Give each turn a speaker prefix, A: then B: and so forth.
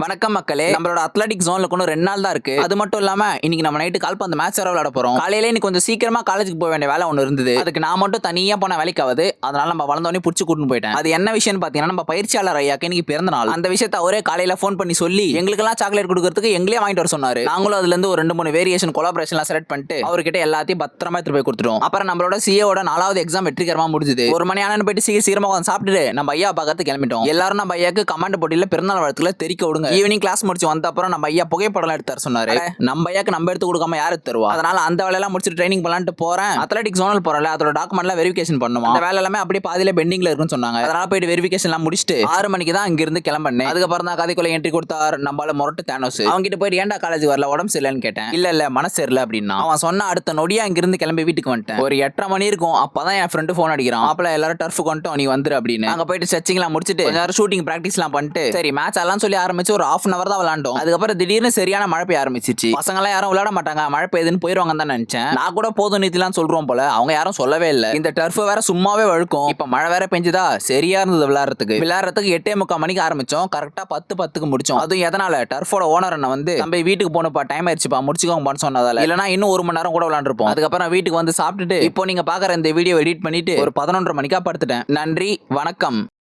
A: வணக்கம் மக்களே, நம்மளோட அத்லெட்டிக் ஜோன்ல கொண்டு 2 நாள் தான் இருக்கு. அது மட்டும் இல்லாம இன்னைக்கு நம்ம நைட்டு கால்பந்து மேட்ச் வர விளையாட போறோம். காலையில இன்னைக்கு கொஞ்சம் சீக்கிரமா காலேஜுக்கு போக வேண்டிய வேலை ஒன்று இருந்தது. அதுக்கு நான் மட்டும் தனியா போன வேலைக்கு ஆகுது. அதனால நம்ம வளர்ந்தோடனே புடிச்சு கூட்டிட்டு போயிட்டேன். அது என்ன விஷயம் பாத்தீங்கன்னா, நம்ம பயிற்சியாளர் ஐயாக்கு இன்னைக்கு பிறந்த நாள். அந்த விஷயத்தை அவரே காலையில போன் பண்ணி சொல்லி எங்களுக்கெல்லாம் சாக்லேட் கொடுக்கறதுக்கு எங்களே வாங்கிட்டு வர சொன்னாரு. நாங்களும் அதுல இருந்து ஒரு 2-3 வேரியேஷன் கொலாபரேஷன்லாம் செலக்ட் பண்ணிட்டு அவர்கிட்ட எல்லாத்தையும் பத்திரமா எடுத்து போய் கொடுத்துட்டோம். அப்புறம் நம்மளோட சிஏவோட 4வது எக்ஸாம் வெற்றிகரமா முடிஞ்சது. 1 மணி ஆனு போயிட்டு சீக்கிரமா வந்து சாப்பிட்டுட்டு நம்ம ஐயா பார்க்கறதுக்கு கிளம்பிட்டோம். எல்லாரும் நம்ம ஐயாக்கு கமாண்ட் போட்டியில பிறந்தநாள் வாழ்த்துக்களை தெரிவிக்க விடுங்க. ஈவினிங் கிளாஸ் முடிச்சு வந்த அப்புறம் நம்ம ஐயா புகைப்படம் எடுத்தார் சொன்னாரு. நம்ம ஐயாக்கு நம்ம எடுத்து கொடுக்காம யாரு தருவா? அதனால அந்த வேலையெல்லாம் முடிச்சுட்டு ட்ரைனிங் பண்ணலாம்னு போறேன். அத்லெட்டிக் ஜோனல் போறல, அதோட டாக்குமெண்ட்லாம் வெரிஃபிகேஷன் பண்ணுமா. அந்த வேலை எல்லாமே அப்படியே பாதியில பெண்டிங்ல இருக்குன்னு சொன்னாங்க. அதனால போயிட்டு வெரிஃபிகேஷன் எல்லாம் முடிச்சுட்டு 6 மணிக்கு தான் இங்க இருந்து கிளம்பினேன். அதுக்கப்புறம் தான் கதைக்குள்ள என்ட்ரி கொடுத்தார் நம்மள முரட்டு தேனோஸ். அவங்க கிட்ட போயிட்டு ஏன்டா காலேஜ் வரல, உடம்பு சரியில்லைன்னு கேட்டேன். இல்ல மனசு சரியில்லை அப்படின்னா. அவன் சொன்ன அடுத்த நொடியா இங்க இருந்து கிளம்பி வீட்டுக்கு வந்துட்டேன். ஒரு 8:30 மணி இருக்கும். அப்பதான் என் ஃப்ரெண்டு போன் அடிக்கிறான். அப்பல எல்லாரும் டர்ஃபுக்கு வந்துட்டோம், நீ வந்துரு அப்படின்னு. அங்க போயிட்டு ஸ்ட்ரெச்சிங்லாம் முடிச்சுட்டு கொஞ்ச நேரம் ஷூட்டிங் பிராக்டிஸ் எல்லாம் பண்ணிட்டு சரி மேட்ச் எல்லாம் சொல்லி ஆரம்பிச்சு ஒரு 1/2 hour தான் விளையாண்டோம். அதுக்கப்புறம் திடீர்னு சரியான மழை பெய்ய ஆரம்பிச்சிச்சு. பசங்க எல்லாம் யாரும் விளையாட மாட்டாங்க, மழை பெய்யுதுன்னு போயிருவாங்க தான் நினைச்சேன். நான் கூட போதும் நீத்திலாம் சொல்றோம் போல, அவங்க யாரும் சொல்லவே இல்லை. இந்த டர்ஃப் வேற சும்மாவே வழுக்கும். இப்ப மழை வேற பெஞ்சுதா, சரியா இருந்தது விளையாடுறதுக்கு 8:45 மணிக்கு ஆரம்பிச்சோம். கரெக்டா 10:10க்கு முடிச்சோம். அதுவும் எதனால டர்ஃபோட ஓனர் அண்ணன் வந்து தம்பி வீட்டுக்கு போனப்பா, டைம் ஆயிடுச்சுப்பா, முடிச்சுக்கோங்கப்பான்னு சொன்னதால. இல்லனா இன்னும் 1 மணி நேரம் கூட விளையாண்டுருப்போம். அதுக்கப்புறம் வீட்டுக்கு வந்து சாப்பிட்டுட்டு இப்போ நீங்க பாக்குற இந்த வீடியோ எடிட் பண்ணிட்டு ஒரு 11:30 மணிக்கா படுத்துட்டேன். நன்றி, வணக்கம்.